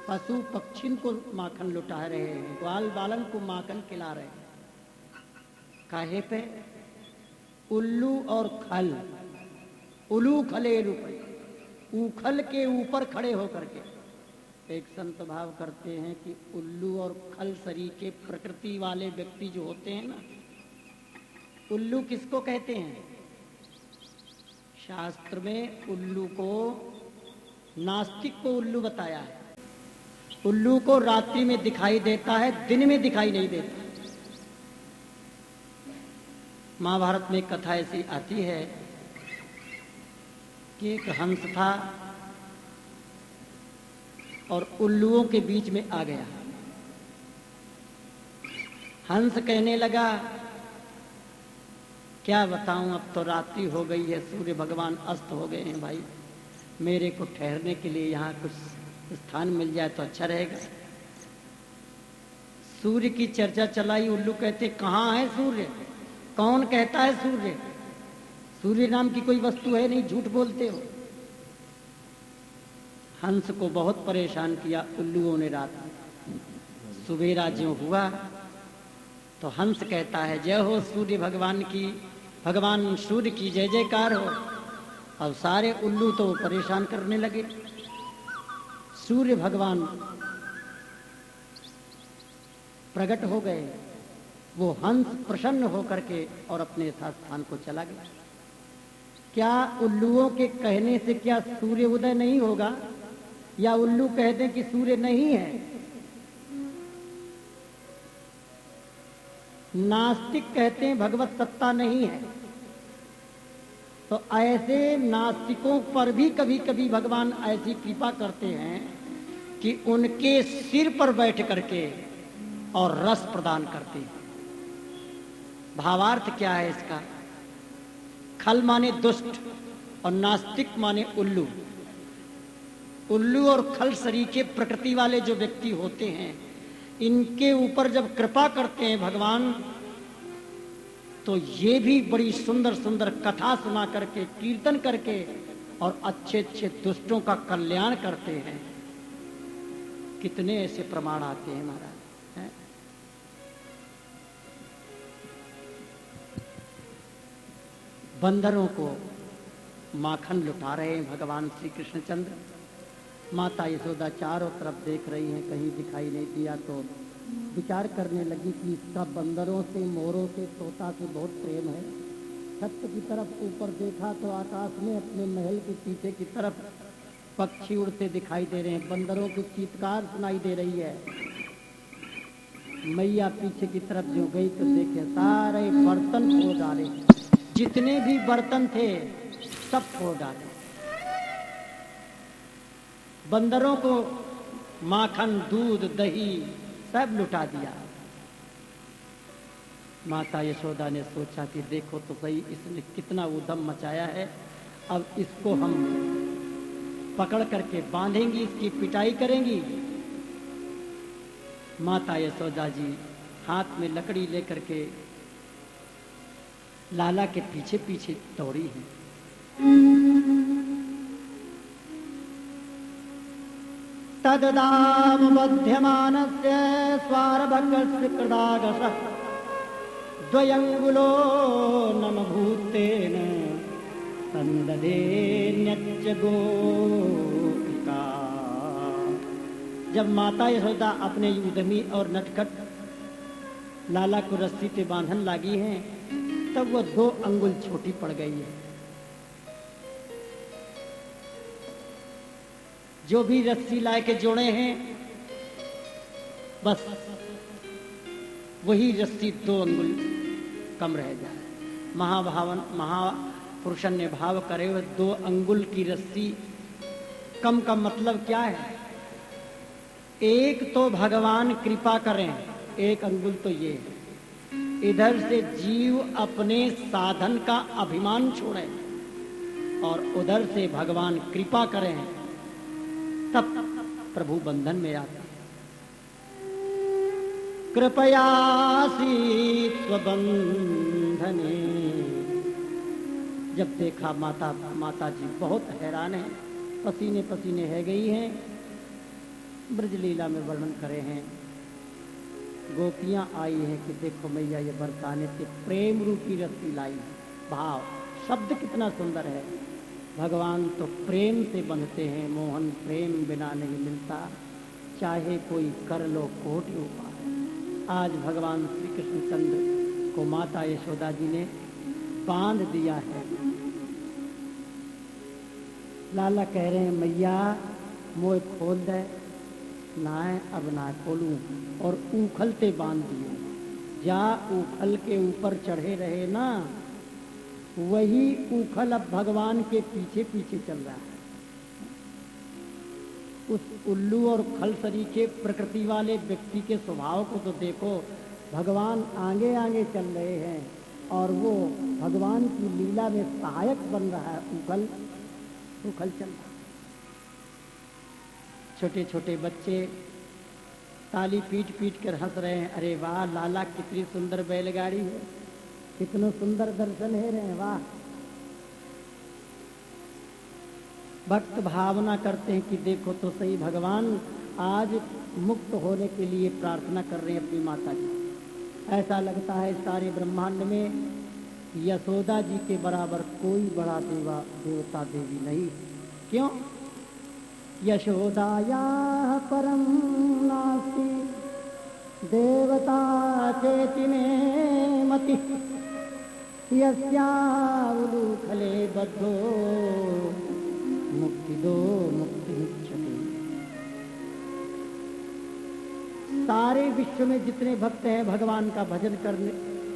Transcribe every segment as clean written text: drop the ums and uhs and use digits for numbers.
पशु पक्षी को माखन लुटा रहे हैं, ग्वाल बालन को माखन खिला रहे हैं। काहे पे? उल्लू और खल, उल्लू खले रुपए, उखल के ऊपर खड़े होकर के एक संत भाव करते हैं कि उल्लू और खल सरीके प्रकृति वाले व्यक्ति जो होते हैं ना, उल्लू किसको कहते हैं? शास्त्र में उल्लू को, नास्तिक को उल्लू बताया है। उल्लू को रात्रि में दिखाई देता है, दिन में दिखाई नहीं देता। महाभारत में एक कथा ऐसी आती है कि एक हंस था और उल्लुओं के बीच में आ गया। हंस कहने लगा, क्या बताऊं, अब तो रात्रि हो गई है, सूर्य भगवान अस्त हो गए हैं भाई, मेरे को ठहरने के लिए यहाँ कुछ स्थान मिल जाए तो अच्छा रहेगा। सूर्य की चर्चा चलाई। उल्लू कहते, कहाँ है सूर्य? कौन कहता है सूर्य? सूर्य नाम की कोई वस्तु है नहीं, झूठ बोलते हो। हंस को बहुत परेशान किया उल्लुओं ने रात में। सुबेरा ज्यों हुआ तो हंस कहता है, जय हो सूर्य भगवान की, भगवान सूर्य की जय जयकार हो। अब सारे उल्लू तो परेशान करने लगे। सूर्य भगवान प्रकट हो गए। वो हंस प्रसन्न होकर के और अपने स्थान को चला गया। क्या उल्लुओं के कहने से क्या सूर्य उदय नहीं होगा? या उल्लू कहते कि सूर्य नहीं है? नास्तिक कहते हैं भगवत सत्ता नहीं है। तो ऐसे नास्तिकों पर भी कभी कभी भगवान ऐसी कृपा करते हैं कि उनके सिर पर बैठ करके और रस प्रदान करते हैं। भावार्थ क्या है इसका? खल माने दुष्ट और नास्तिक माने उल्लू। उल्लू और खल सरीके प्रकृति वाले जो व्यक्ति होते हैं, इनके ऊपर जब कृपा करते हैं भगवान, तो ये भी बड़ी सुंदर सुंदर कथा सुना करके, कीर्तन करके और अच्छे अच्छे दुष्टों का कल्याण करते हैं। कितने ऐसे प्रमाण आते हैं महाराज, हैं? बंदरों को माखन लुटा रहे हैं भगवान श्री कृष्णचंद्र। माता यशोदा चारों तरफ देख रही हैं, कहीं दिखाई नहीं दिया तो विचार करने लगी कि इसका बंदरों से, मोरों से, तोता से बहुत प्रेम है। छत की तरफ ऊपर देखा तो आकाश में अपने महल के पीछे की तरफ पक्षी उड़ते दिखाई दे रहे हैं, बंदरों की चीत्कार सुनाई दे रही है। मैया पीछे की तरफ जो गई तो देखे सारे बर्तन फोड़ डाले, जितने भी बर्तन थे सब फोड़ डाले। बंदरों को माखन, दूध, दही सब लुटा दिया। माता यशोदा ने सोचा कि देखो तो सही, इसने कितना उद्यम मचाया है, अब इसको हम पकड़ करके बांधेंगी, इसकी पिटाई करेंगी। माता यशोदा जी हाथ में लकड़ी लेकर के लाला के पीछे पीछे दौड़ी है। तददाम बध्यमानस्य स्वारभगस्य कृदागसः द्वयंगुलो नम भूतेन संदधेन्यच्च गोपिका। जब माता यशोदा अपने उद्यमी और नटखट लाला को रस्सी से बांधन लगी हैं, तब वो 2 अंगुल छोटी पड़ गई है। जो भी रस्सी लाए के जोड़े हैं, बस वही रस्सी 2 अंगुल कम रह जाए। महापुरुषन ने भाव करे हुए 2 अंगुल की रस्सी कम का मतलब क्या है? एक तो भगवान कृपा करें, 1 अंगुल तो ये है। इधर से जीव अपने साधन का अभिमान छोड़े और उधर से भगवान कृपा करें, तब प्रभु बंधन में आते। कृपयासी स्वबंधने। जब देखा माता जी बहुत हैरान है, पसीने पसीने है गई हैं। ब्रजलीला में वर्णन करे हैं। गोपियां आई हैं कि देखो मैया ये बरसाने से प्रेम रूपी रस्सी लाई। भाव शब्द कितना सुंदर है। भगवान तो प्रेम से बंधते हैं, मोहन प्रेम बिना नहीं मिलता, चाहे कोई कर लो कोटि उपाय। आज भगवान श्री कृष्णचंद्र को माता यशोदा जी ने बांध दिया है। लाला कह रहे हैं मैया मोह खोल दे, ना अब ना खोलूं, और उखलते बांध दिए। जा उखल के ऊपर चढ़े रहे ना, वही उखल अब भगवान के पीछे पीछे चल रहा है। उस उल्लू और खल सरीखे प्रकृति वाले व्यक्ति के स्वभाव को तो देखो, भगवान आगे आगे चल रहे हैं और वो भगवान की लीला में सहायक बन रहा है। उखल उखल चल रहा है। छोटे छोटे बच्चे ताली पीट पीट कर हंस रहे हैं। अरे वाह लाला कितनी सुंदर बैलगाड़ी है, कितना सुंदर दर्शन है रहे, वाह। भक्त भावना करते हैं कि देखो तो सही, भगवान आज मुक्त होने के लिए प्रार्थना कर रहे हैं अपनी माता जी। ऐसा लगता है सारे ब्रह्मांड में यशोदा जी के बराबर कोई बड़ा देवता देवी नहीं। क्यों? यशोदाया परम नास्ति देवता चेति में मति, यस्यावलूखले बद्धो मुक्ति दो मुक्ति इच्छति। सारे विश्व में जितने भक्त हैं भगवान का भजन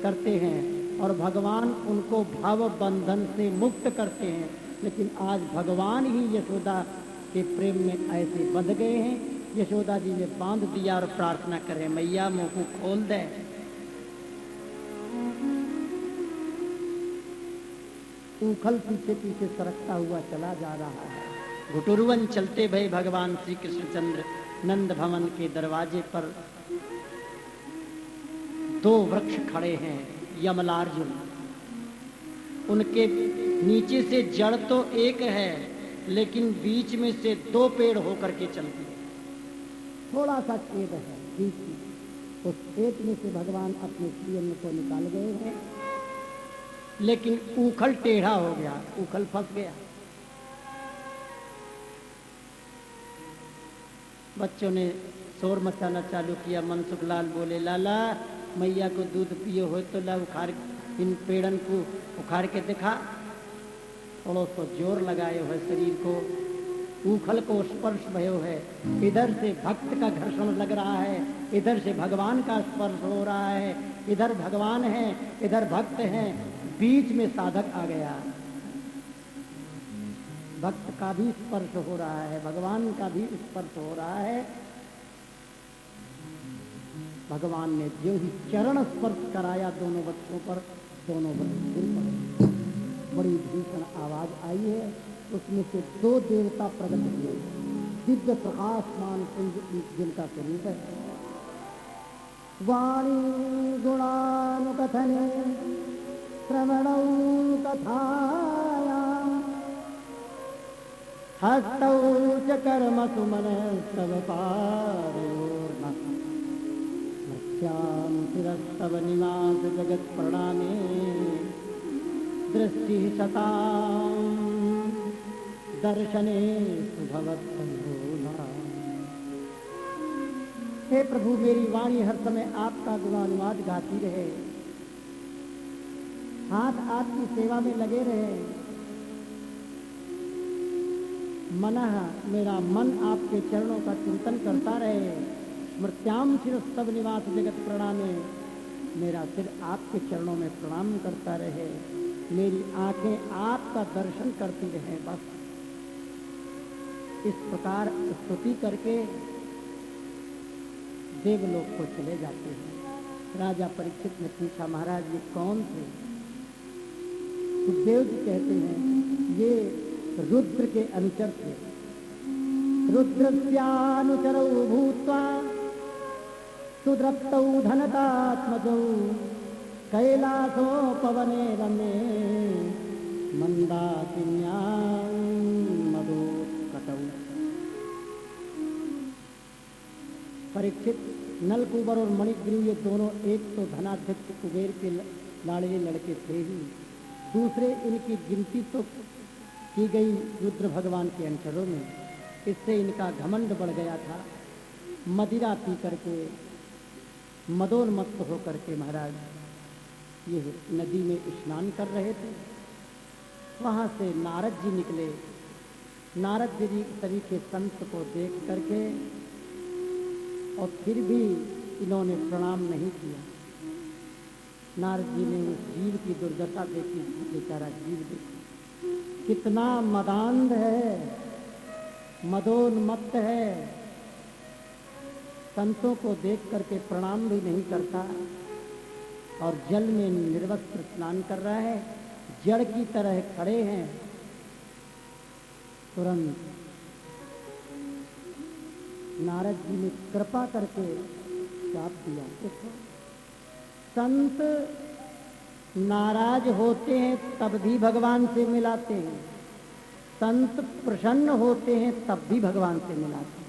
करते हैं और भगवान उनको भव बंधन से मुक्त करते हैं, लेकिन आज भगवान ही यशोदा के प्रेम में ऐसे बंध गए हैं। यशोदा जी ने बांध दिया और प्रार्थना करे मैया मुंह को खोल दे। उखल पीछे पीछे सरकता हुआ चला जा रहा है। घुटुरवन चलते भय भगवान श्री कृष्णचंद्र नंद भवन के दरवाजे पर दो वृक्ष खड़े हैं, यमलार्जुन। उनके नीचे से जड़ तो एक है, लेकिन बीच में से दो पेड़ होकर के चलते हैं। थोड़ा सा छेद है बीच में, उस छेद में से भगवान अपने प्रिय को निकाल गए हैं, लेकिन उखल टेढ़ा हो गया, उखल फंस गया। बच्चों ने शोर मचाना चालू किया। मनसुखलाल बोले लाला मैया को दूध पियो हो तो ला उखाड़, इन पेड़न को उखाड़ के दिखा। थोड़ा सा जोर लगाए हुए शरीर को, उखल को स्पर्श भयो है। इधर से भक्त का घर्षण लग रहा है, इधर से भगवान का स्पर्श हो रहा है। इधर भगवान है, इधर भक्त हैं, बीच में साधक आ गया। भक्त का भी स्पर्श हो रहा है, भगवान का भी स्पर्श हो रहा है। भगवान ने जो ही चरण स्पर्श कराया दोनों बच्चों पर, दोनों बच्चे गिर पड़े। बड़ी भीषण आवाज आई है, उसमें से दो देवता प्रकट हुए, दिव्य प्रकाशमान पुंज जिनका स्वरूप है। वाणी गुणानुकथने श्रवणौ कथायां हस्तौ च कर्मसु मनस्तव पारयोर्न मत्स्यां शिरस्तव निवास जगत् प्रणामे दृष्टि शतां दर्शने सुभवत्संभूना। हे प्रभु मेरी वाणी हर समय आपका गुणानुवाद गाती रहे, हाथ आपकी सेवा में लगे रहे। मनः मेरा मन आपके चरणों का चिंतन करता रहे। स्मृत्याम शिरस्तव निवास जगत प्रणामे, मेरा सिर आपके चरणों में प्रणाम करता रहे। मेरी आंखें आपका दर्शन करती रहे। बस इस प्रकार स्तुति करके देवलोक को चले जाते हैं। राजा परीक्षित ने पूछा महाराज ये कौन थे? सुखदेव जी कहते हैं ये रुद्र के अनुचर थे। रुद्रस्यानुचरौ भूत्वा सुद्रप्तौ धनतात्मजौ कैलासोपवने रमे मंदाकिन्यां मदोत्कटौ। परीक्षित, नलकूबर और मणिग्रीव ये दोनों एक तो धनाध्यक्ष कुबेर के लाड़ले लड़के थे ही, दूसरे इनकी गिनती तो की गई रुद्र भगवान के अनुचरों में। इससे इनका घमंड बढ़ गया था। मदिरा पी करके मदोन्मत्त होकर के महाराज ये नदी में स्नान कर रहे थे। वहाँ से नारद जी निकले। नारद जी सभी के संत को देख करके और फिर भी इन्होंने प्रणाम नहीं किया। नारद जी ने उस जीव की दुर्दशा देखी। बेचारा जीव देखो कितना मदान्ध है, मदोन्मत्त है, संतों को देख करके प्रणाम भी नहीं करता और जल में निर्वस्त्र स्नान कर रहा है, जड़ की तरह खड़े हैं। तुरंत नारद जी ने कृपा करके श्राप दिया। देखो संत नाराज होते हैं तब भी भगवान से मिलाते हैं, संत प्रसन्न होते हैं तब भी भगवान से मिलाते हैं।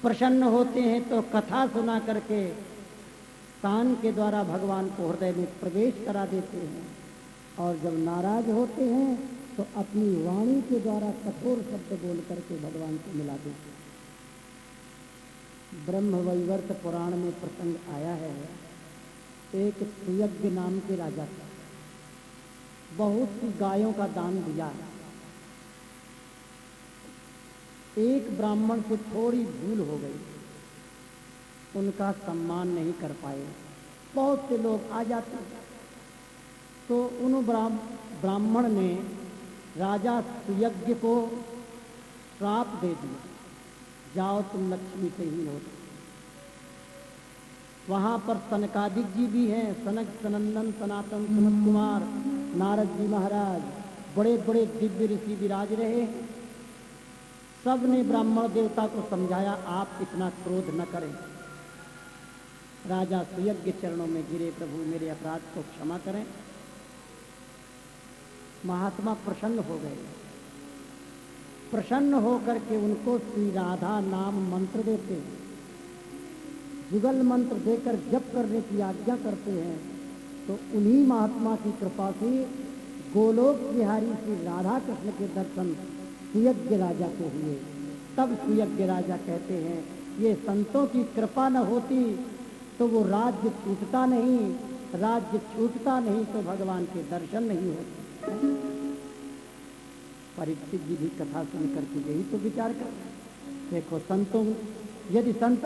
प्रसन्न होते हैं तो कथा सुना करके कान के द्वारा भगवान को हृदय में प्रवेश करा देते हैं, और जब नाराज होते हैं तो अपनी वाणी के द्वारा कठोर शब्द बोल करके भगवान को मिला देते हैं। ब्रह्मवैवर्त पुराण में प्रसंग आया है। एक सुयज्ञ नाम के राजा था, बहुत सी गायों का दान दिया। एक ब्राह्मण से थोड़ी भूल हो गई, उनका सम्मान नहीं कर पाए। बहुत से लोग आ जाते तो उन ब्राह्मण ने राजा सुयज्ञ को श्राप दे दिया, जाओ तुम लक्ष्मी से हीन हो। वहां पर सनकादिक जी भी हैं, सनक सनंदन सनातन सनत कुमार, नारद जी महाराज, बड़े बड़े दिव्य ऋषि विराज रहे। सब ने ब्राह्मण देवता को समझाया आप इतना क्रोध न करें। राजा सुयज्ञ चरणों में गिरे, प्रभु मेरे अपराध को क्षमा करें। महात्मा प्रसन्न हो गए। प्रसन्न होकर के उनको श्री राधा नाम मंत्र देते हैं, जुगल मंत्र देकर जप करने की आज्ञा करते हैं। तो उन्हीं महात्मा की कृपा से गोलोक विहारी श्री राधा कृष्ण के दर्शन सुयज्ञ राजा को हुए। तब सुयज्ञ राजा कहते हैं ये संतों की कृपा न होती तो वो राज्य छूटता नहीं, राज्य छूटता नहीं तो भगवान के दर्शन नहीं होते। परीक्षित जी भी कथा सुन करके यही तो विचार कर। देखो संतों, यदि संत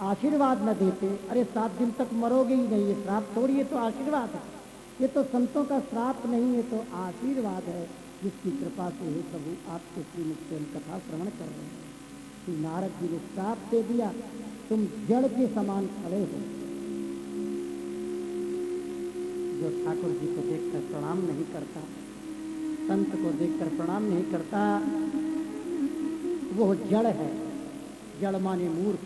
आशीर्वाद न देते, अरे 7 दिन तक मरोगे ही नहीं, ये श्राप थोड़ी, ये तो आशीर्वाद है। ये तो संतों का श्राप नहीं, ये तो आशीर्वाद है जिसकी कृपा से हे प्रभु आपके श्रीमुख से हम कथा श्रवण कर रहे हैं। कि नारद जी ने श्राप दे दिया, तुम जड़ के समान खड़े हो। जो ठाकुर जी को देखकर प्रणाम नहीं करता, संत को देखकर प्रणाम नहीं करता, वो जड़ है। जड़ माने मूर्ख,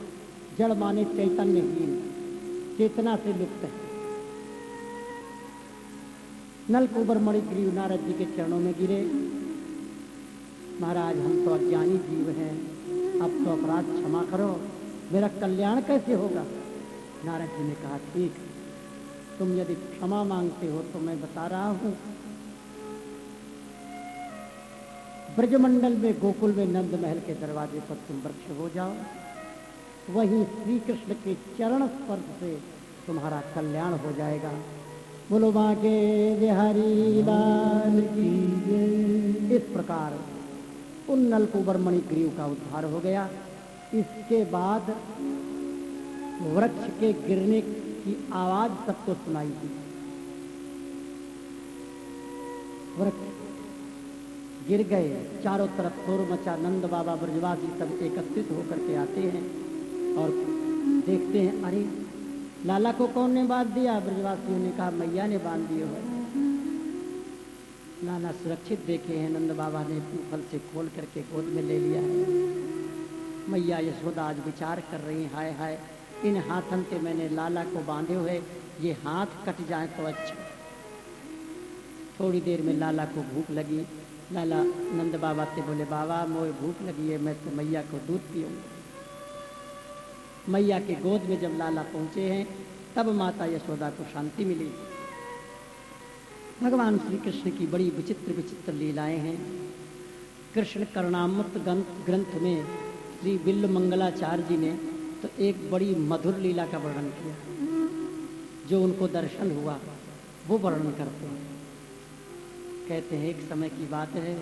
जड़ माने चैतन्यहीन, चेतना से लुप्त है। नलकूबर मणिग्रीव नारद जी के चरणों में गिरे। महाराज हम तो अज्ञानी जीव हैं, अब तो अपराध क्षमा करो, मेरा कल्याण कैसे होगा। नारद जी ने कहा ठीक, तुम यदि क्षमा मांगते हो तो मैं बता रहा हूं। ब्रजमंडल में गोकुल में नंद महल के दरवाजे पर तुम वृक्ष हो जाओ, वहीं श्री कृष्ण के चरण स्पर्श से तुम्हारा कल्याण हो जाएगा। बोलो बांके बिहारी लाल की जय। इस प्रकार उन नलकूबर मणिग्रीव का उद्धार हो गया। इसके बाद वृक्ष के गिरने की आवाज सबको सुनाई दी। वृक्ष गिर गए, चारों तरफ शोर मचा। नंद बाबा ब्रजवासी सब एकत्रित होकर के आते हैं और देखते हैं, अरे लाला को कौन ने बांध दिया। ब्रजवासियों ने कहा मैया ने बांध दिए हो। लाला सुरक्षित देखे हैं, नंद बाबा ने फल से खोल करके गोद में ले लिया है। मैया यशोदा आज विचार कर रही हैं, हाय हाय इन हाथन से मैंने लाला को बांधे हुए, ये हाथ कट जाए तो अच्छा। थोड़ी देर में लाला को भूख लगी। लाला नंद बाबा से बोले, बाबा मोए भूख लगी है, मैं तो मैया को दूध पीऊँगा। मैया के गोद में जब लाला पहुंचे हैं तब माता यशोदा को शांति मिली। भगवान श्री कृष्ण की बड़ी विचित्र विचित्र लीलाएं हैं। कृष्ण करुणामृत ग्रंथ में श्री बिल्व मंगलाचार्य जी ने तो एक बड़ी मधुर लीला का वर्णन किया, जो उनको दर्शन हुआ वो वर्णन करते हैं। कहते हैं एक समय की बात है,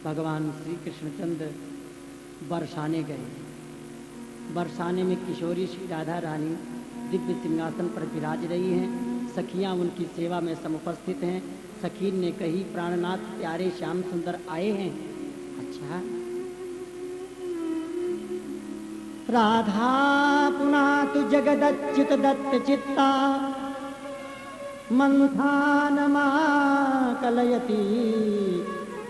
भगवान श्री कृष्णचंद्र बरसाने गए। बरसाने में किशोरी श्री राधा रानी दिव्य सिंहासन पर विराज रही हैं। सखियां उनकी सेवा में समुपस्थित हैं। सखीन ने कही, प्राणनाथ प्यारे श्याम सुंदर आए हैं। अच्छा, राधा पुनः तु जगदच्युत दत्त चित्ता मंथानमा कलयति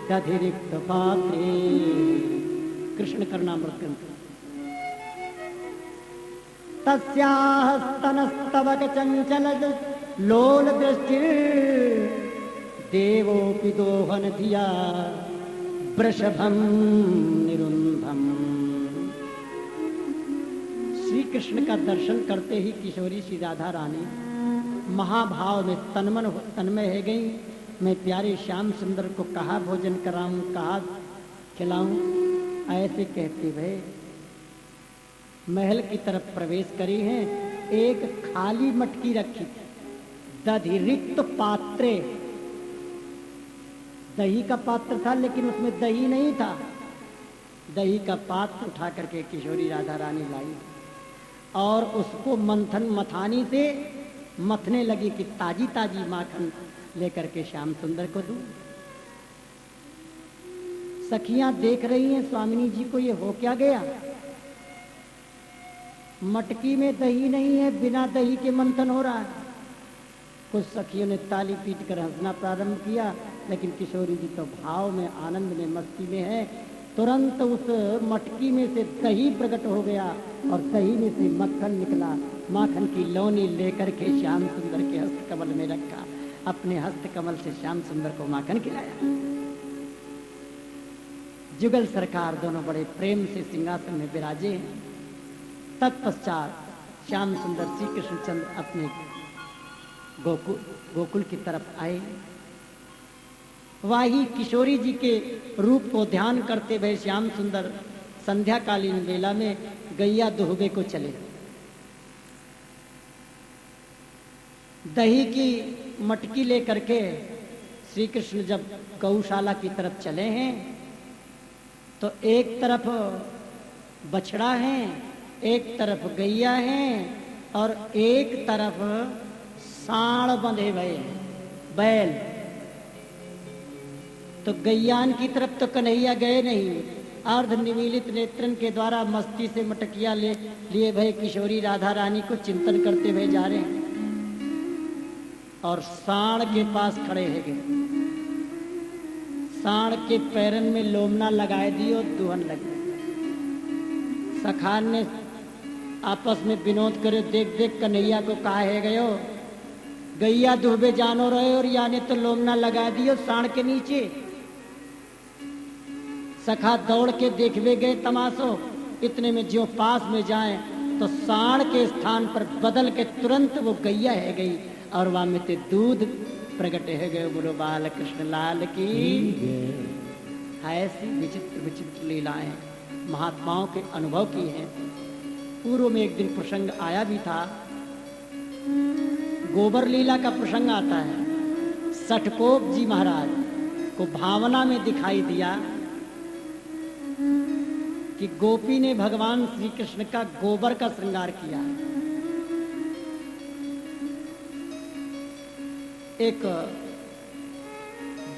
दधिरिक्त पात्रे। कृष्ण करुणामृत ग्रंथ। तस्याः स्तनस्तवक चंचल लोल दृष्टि देवोपि दोहन धिया वृषभम निरुंधम। श्री कृष्ण का दर्शन करते ही किशोरी श्री राधा रानी महाभाव में तन्मय है गई। मैं प्यारे श्याम सुंदर को कहा भोजन कराऊं, कहा खिलाऊं, ऐसे कहते हुए महल की तरफ प्रवेश करी हैं। एक खाली मटकी रखी, दधि रिक्त पात्रे, दही का पात्र था लेकिन उसमें दही नहीं था। दही का पात्र उठा करके किशोरी राधा रानी लाई और उसको मथानी से मथने लगी कि ताजी ताजी माखन लेकर के श्याम सुंदर को दूं। सखियां देख रही हैं स्वामिनी जी को ये हो क्या गया। मटकी में दही नहीं है, बिना दही के मंथन हो रहा है। कुछ सखियों ने ताली पीट कर हंसना प्रारंभ किया, लेकिन किशोरी जी तो भाव में, आनंद में, मस्ती में है। तुरंत उस मटकी में से दही प्रकट हो गया और दही में से मक्खन निकला। माखन की लौनी लेकर के श्याम सुंदर के हस्त कमल में रखा। अपने हस्त कमल से श्याम सुंदर को माखन खिलाया। जुगल सरकार दोनों बड़े प्रेम से सिंहासन में विराजे हैं। तत्पश्चात श्याम सुंदर श्री कृष्णचंद्र अपने गोकुल की तरफ आए। वही किशोरी जी के रूप को ध्यान करते हुए श्याम सुंदर संध्याकालीन वेला में गैया दुहबे को चले। दही की मटकी लेकर के श्री कृष्ण जब गौशाला की तरफ चले हैं तो एक तरफ बछड़ा है, एक तरफ गैया है और एक तरफ साड़ बंधे हुए बैल। तो गैयान की तरफ तो कन्हैया गए नहीं, अर्ध निमीलित नेत्रन के द्वारा मस्ती से मटकिया लिए भय किशोरी राधा रानी को चिंतन करते हुए जा रहे हैं। और साड़ के पास खड़े है गए। साड़ के पैरन में लोमना लगाए दी और दुहन लगे। सखान ने आपस में विनोद करे, देख देख कन्हैया को कहा है गयो, गैया दुहबे जानो रहे और याने तो लोमना लगा दी और साड़ के नीचे। सखा दौड़ के देखवे गए तमाशो। इतने में जो पास में जाए तो साड़ के स्थान पर बदल के तुरंत वो गैया है गई और वहां में ते दूध प्रकट है गए। बोलो बाल कृष्ण लाल की। ऐसी विचित्र विचित्र लीलाएं महात्माओं के अनुभव की हैं। पूर्व में एक दिन प्रसंग आया भी था, गोबर लीला का प्रसंग आता है। सठकोप जी महाराज को भावना में दिखाई दिया कि गोपी ने भगवान श्री कृष्ण का गोबर का श्रृंगार किया। एक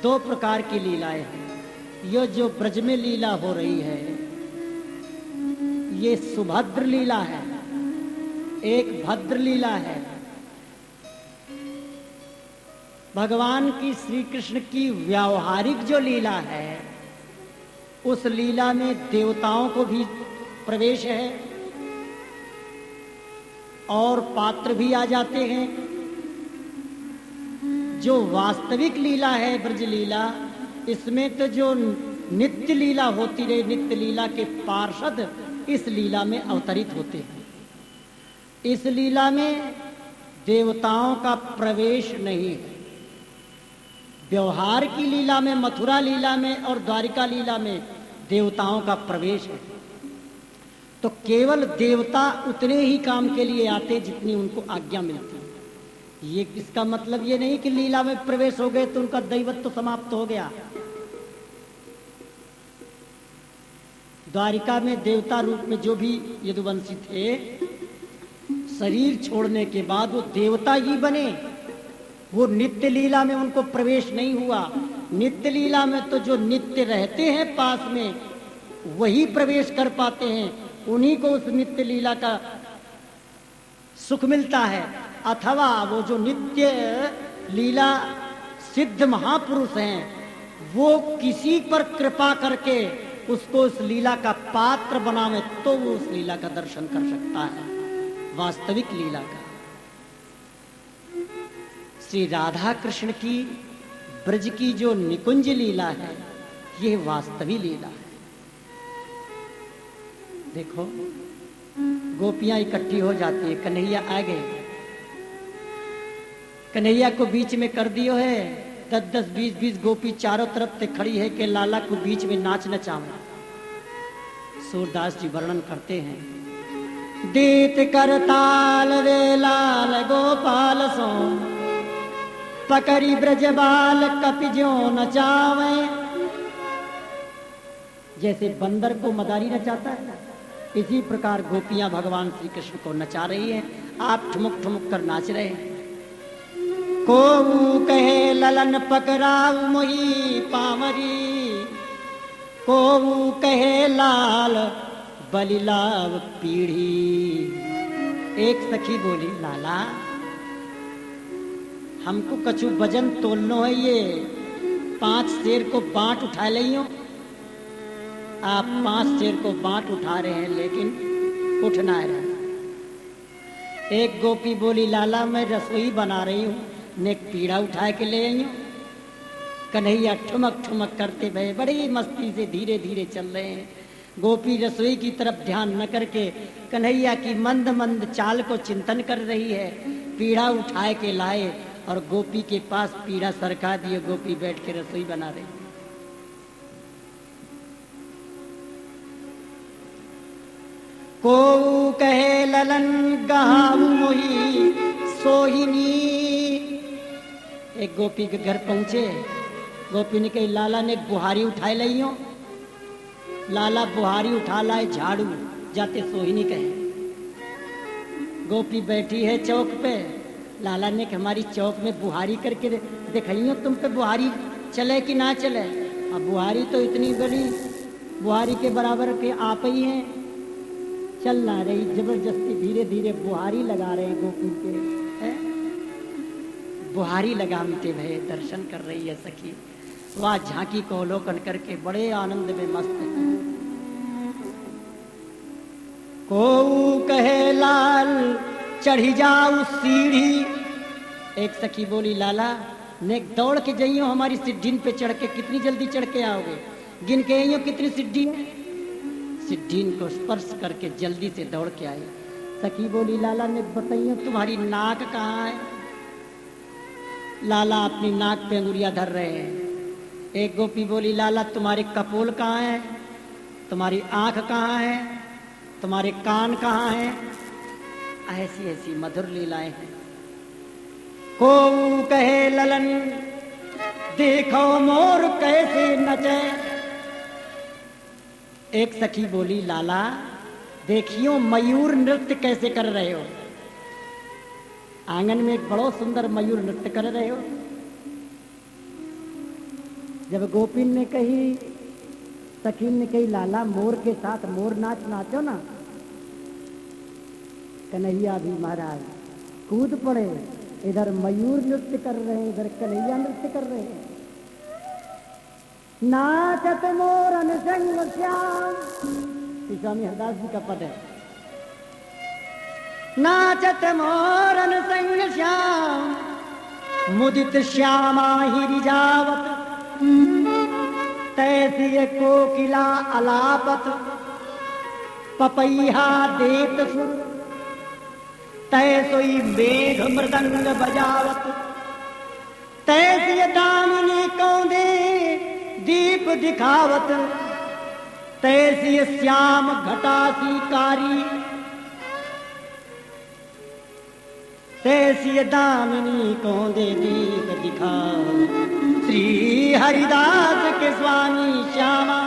दो प्रकार की लीलाएं हैं। ये जो ब्रज में लीला हो रही है ये सुभद्र लीला है, एक भद्र लीला है। भगवान की श्री कृष्ण की व्यावहारिक जो लीला है उस लीला में देवताओं को भी प्रवेश है और पात्र भी आ जाते हैं। जो वास्तविक लीला है ब्रज लीला, इसमें तो जो नित्य लीला होती रही, नित्य लीला के पार्षद इस लीला में अवतरित होते हैं। इस लीला में देवताओं का प्रवेश नहीं है। व्यवहार की लीला में, मथुरा लीला में और द्वारिका लीला में देवताओं का प्रवेश है। तो केवल देवता उतने ही काम के लिए आते जितनी उनको आज्ञा मिलती है। ये इसका मतलब ये नहीं कि लीला में प्रवेश हो गए तो उनका दैवत्व समाप्त हो गया। द्वारिका में देवता रूप में जो भी यदुवंशी थे, शरीर छोड़ने के बाद वो देवता ही बने। वो नित्य लीला में उनको प्रवेश नहीं हुआ। नित्य लीला में तो जो नित्य रहते हैं पास में वही प्रवेश कर पाते हैं, उन्हीं को उस नित्य लीला का सुख मिलता है। अथवा वो जो नित्य लीला सिद्ध महापुरुष हैं, वो किसी पर कृपा करके उसको उस लीला का पात्र बनावे तो वो उस लीला का दर्शन कर सकता है, वास्तविक लीला का। श्री राधा कृष्ण की ब्रज की जो निकुंज लीला है, ये वास्तविक लीला है। देखो, गोपियां इकट्ठी हो जाती है, कन्हैया आ गए, कन्हैया को बीच में कर दियो है। 10-10, 20-20 गोपी चारों तरफ से खड़ी है कि लाला को बीच में नाच नचावे। सूरदास जी वर्णन करते हैं, दीत कर ताल रे लाल गोपाल सो, पकड़ी ब्रज बाल कपि ज्यों नचावे। जैसे बंदर को मदारी नचाता है, इसी प्रकार गोपियां भगवान श्री कृष्ण को नचा रही हैं। आप ठुमुक ठुमुक कर नाच रहे हैं। को कहे ललन पकड़ाऊ मोही पामरी, को कहे लाल बलिलाव पीढ़ी। एक सखी बोली, लाला हमको कछु वजन तोलनो है, ये 5 शेर को बांट उठा लियो। आप 5 शेर को बांट उठा रहे हैं, लेकिन उठना है। एक गोपी बोली, लाला मैं रसोई बना रही हूँ, ने एक पीढ़ा उठा के ले आई हूँ। कन्हैया ठुमक ठुमक करते भये बड़ी मस्ती से धीरे धीरे चल रहे हैं। गोपी रसोई की तरफ ध्यान न करके कन्हैया की मंद मंद चाल को चिंतन कर रही है। पीढ़ा उठाए के लाए और गोपी के पास पीढ़ा सरका दिए। गोपी बैठ के रसोई बना रही। को कहे ललन गहाऊ मोही सोहिनी। एक गोपी के घर पहुंचे, गोपी ने कही, लाला ने बुहारी उठाए लियो। लाला बुहारी उठा लाए, झाड़ू जाते सोहिनी कहे। गोपी बैठी है चौक पे, लाला ने कहा हमारी चौक में बुहारी करके दिखाइयो, तुम पे बुहारी चले कि ना चले। अब बुहारी तो इतनी बड़ी बुहारी के बराबर के आप ही हैं, चल ना रही। जबरदस्ती धीरे धीरे बुहारी लगा रहे गोपी के, बुहारी लगाते भये दर्शन कर रही है सखी। वह झांकी को अवलोकन करके बड़े आनंद में मस्त है। को कहे लाल चढ़ी जाऊ सीढ़ी। एक सखी बोली, लाला ने दौड़ के जाइयो हमारी सिड्ढीन पे चढ़ के, कितनी जल्दी चढ़ के आओगे, गिन के आइयो कितनी सिड्ढी है। सिड्ढीन को स्पर्श करके जल्दी से दौड़ के आए। सखी बोली, लाला ने बताइयो तुम्हारी नाक कहाँ है। लाला अपनी नाक पे अंगुरिया धर रहे हैं। एक गोपी बोली, लाला तुम्हारे कपोल कहाँ है, तुम्हारी आंख कहाँ है, तुम्हारे कान कहाँ है। ऐसी ऐसी मधुर लीलाएं हैं। को कहे ललन देखो मोर कैसे नचे। एक सखी बोली, लाला देखियो मयूर नृत्य कैसे कर रहे हो। आंगन में एक बड़ो सुंदर मयूर नृत्य कर रहे हो। जब गोपिन ने कही, सखीन ने कही, लाला मोर के साथ मोर नाच नाचो ना। कन्हैया भी महाराज कूद पड़े, इधर मयूर नृत्य कर रहे हैं, इधर कन्हैया नृत्य कर रहे हैं। नाचत मोरन संग श्याम, स्वामी हरदास जी का पद है। नाचत मोरन संग श्याम, मुदित श्यामा ही रिजावत। तैसी कोकिला अलापत, पपैहा देत सुर। तैसोई मेघ मृदंग बजावत, तैसी दामिनी कौंदे दीप दिखावत, तैसी श्याम घटासी कारी, तैसी दामिनी कौंदे दीप दिखावत। श्री हरिदास के स्वामी श्यामा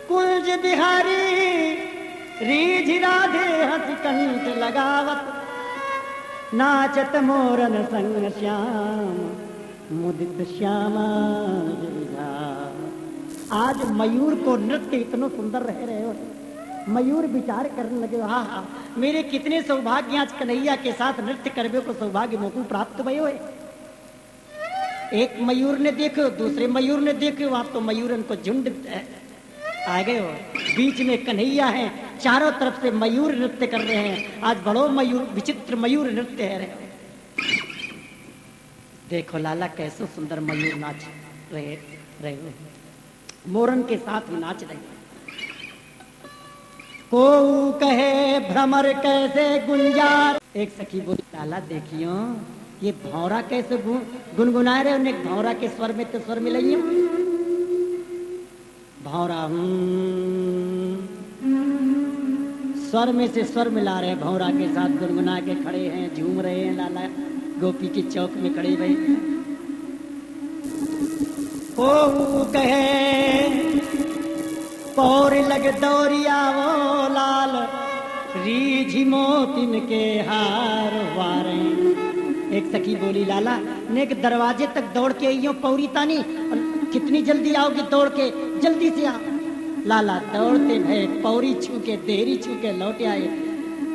कुंज बिहारी, रीझ राधे हंस कंठ लगावत, नाचत मोरन संग श्याम मुदित श्यामा। आज मयूर को नृत्य इतना सुंदर रह रहे हो, मयूर विचार करने लगे, हाँ हाँ मेरे कितने सौभाग्य आज कन्हैया के साथ नृत्य करबे को सौभाग्य मोकू प्राप्त भयो है। एक मयूर ने देखो, दूसरे मयूर ने देखो, आप तो मयूरन को झुंड आ गए हो, बीच में कन्हैया है, चारों तरफ से मयूर नृत्य कर रहे हैं। आज बड़ो मयूर विचित्र मयूर नृत्य है रहे। देखो लाला कैसे सुंदर मयूर नाच रहे हो, मोरन के साथ नाच रहे। को कहे भ्रमर कैसे गुंजार, एक सखी बोली लाला देखियो ये भौरा कैसे गुनगुना रहे, उन्हें भौरा के स्वर में तो स्वर मिलाइए। भौरा स्वर में से स्वर मिला रहे, भौरा के साथ गुनगुना के खड़े हैं, झूम रहे हैं। लाला गोपी के चौक में खड़े भाई। को कहे पौर लग दौरिया वो लाल, रीझी मोतिन के हार वारे। एक सखी बोली लाला ने दरवाजे तक दौड़ के आई हो पौरी तानी, कितनी जल्दी आओगी दौड़ के, जल्दी से आ। लाला दौड़ते भय पौरी छू के देरी छू के लौटे आए।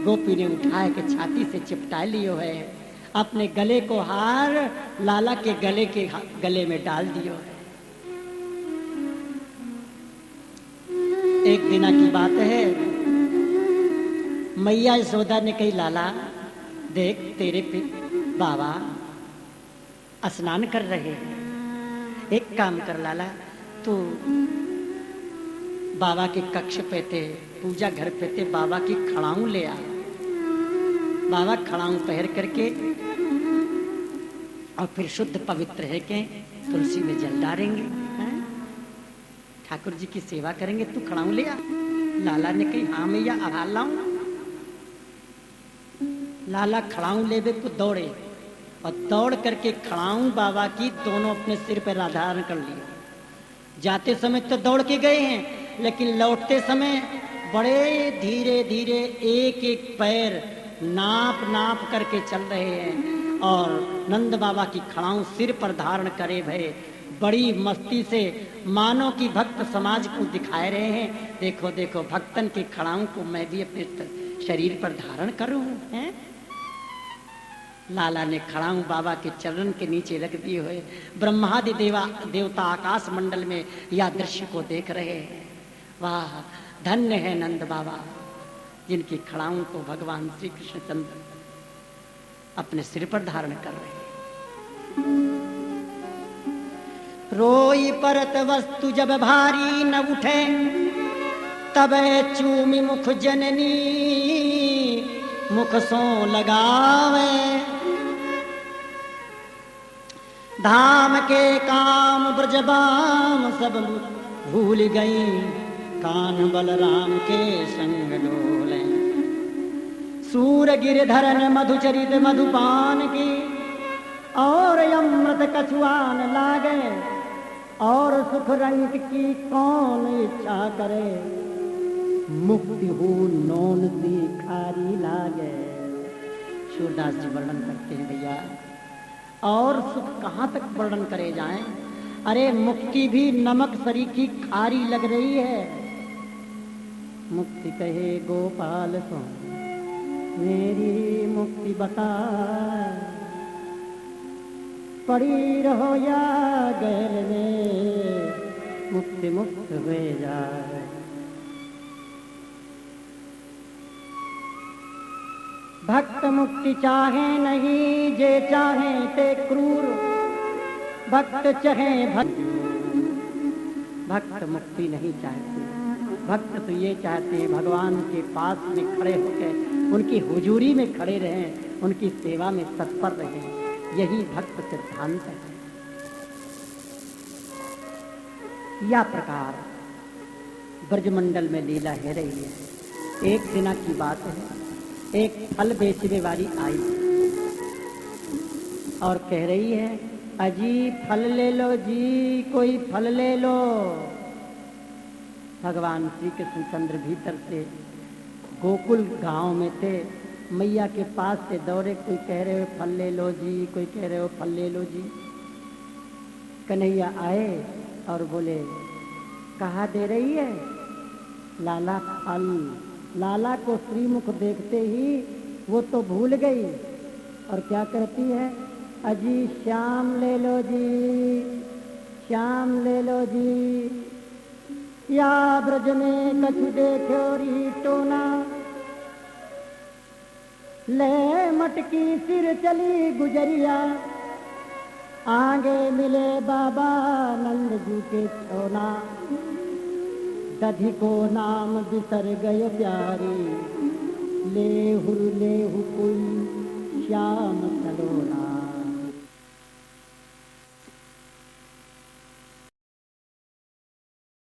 गोपी ने उठाए के छाती से चिपटा लियो है, अपने गले को हार लाला के गले में डाल दियो है। एक दिना की बात है, मैया यशोदा ने कही लाला देख तेरे बाबा स्नान कर रहे हैं, एक काम कर लाला तू बाबा के कक्ष पे थे, पूजा घर पे थे, बाबा की खड़ाऊं ले आ। बाबा खड़ाऊं पहन करके और फिर शुद्ध पवित्र है के तुलसी में जल डालेंगे, ठाकुर जी की सेवा करेंगे, तू खड़ाऊं ले आ। लाला ने कही हाँ मैया अब लाऊं। लाला खड़ाऊं लेवे को दौड़े और दौड़ करके खड़ाऊं बाबा की दोनों अपने सिर पर धारण कर लिए। जाते समय तो दौड़ के गए हैं, लेकिन लौटते समय बड़े धीरे धीरे एक एक पैर नाप नाप करके चल रहे हैं और नंद बाबा की खड़ाऊं सिर पर धारण करे भये बड़ी मस्ती से मानो की भक्त समाज को दिखाए रहे हैं। देखो देखो भक्तन की खड़ाऊं को मैं भी अपने शरीर पर धारण करूं हैं। लाला ने खड़ाऊं बाबा के चरण के नीचे रख दिए हुए, ब्रह्मादि देवता आकाश मंडल में या दृश्य को देख रहे हैं। वाह धन्य है नंद बाबा जिनकी खड़ाऊं को भगवान श्री कृष्ण चंद्र अपने सिर पर धारण कर रहे हैं। रोई परत वस्तु जब भारी न उठे, तब चूमी मुख जननी मुख सो लगावे। धाम के काम ब्रजबाम सब भूल गई, कान बलराम के संग डोले। सूर गिरधरन मधुचरित मधुपान की, और अमृत कछुआन लागे, और सुख रंग की कौन इच्छा करे। मुक्ति हो नौन सी खारी लागे। सूरदास जी वर्णन करते हैं भैया, और सुख कहाँ तक वर्णन करे जाएं। अरे मुक्ति भी नमक सरीखी खारी लग रही है। मुक्ति कहे गोपाल को मेरी मुक्ति बता, पड़ी रहो या गैर में मुक्ति मुक्त हुए जाए। भक्त मुक्ति चाहे नहीं, जे चाहे ते क्रूर, भक्त चाहे भक्त मुक्ति नहीं चाहते, भक्त तो ये चाहते भगवान के पास में खड़े होकर उनकी हुजूरी में खड़े रहें, उनकी सेवा में तत्पर रहें। यही भक्त सिद्धांत है। या प्रकार ब्रजमंडल में लीला है रही है। एक दिना की बात है, एक फल बेचने वाली आई और कह रही है, अजी फल ले लो जी, कोई फल ले लो। भगवान श्री कृष्णचंद्र भीतर से गोकुल गांव में थे, मैया के पास से दौड़े, कोई कह रहे हो फल ले लो जी, कोई कह रहे हो फल ले लो जी। कन्हैया आए और बोले, कहाँ दे रही है? लाला फल। लाला को श्रीमुख देखते ही वो तो भूल गई और क्या करती है, अजी श्याम ले लो जी, श्याम ले लो जी। या ब्रज में कछु देखो री टोना, ले मटकी सिर चली गुजरिया, आगे मिले बाबा नंद जी के छोना, दधी को नाम बिसर गए प्यारी, लेहु लेहु कोई श्याम चलो ना।